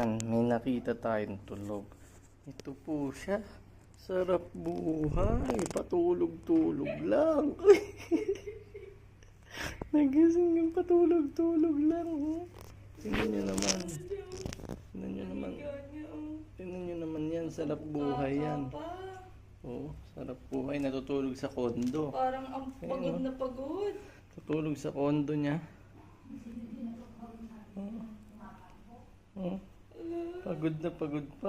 Ayan, may nakita tayong tulog. Ito po siya. Sarap buhay. Patulog-tulog lang. Nagising yung patulog-tulog lang. Oh. Tingnan nyo naman. Tingnan nyo naman. Tingnan nyo naman yan. Sarap buhay yan. Oh, sarap buhay. Natutulog sa kondo. Parang ang pagod na pagod. Tutulog sa kondo niya. Oh. Oh. Pagod na pagod pa.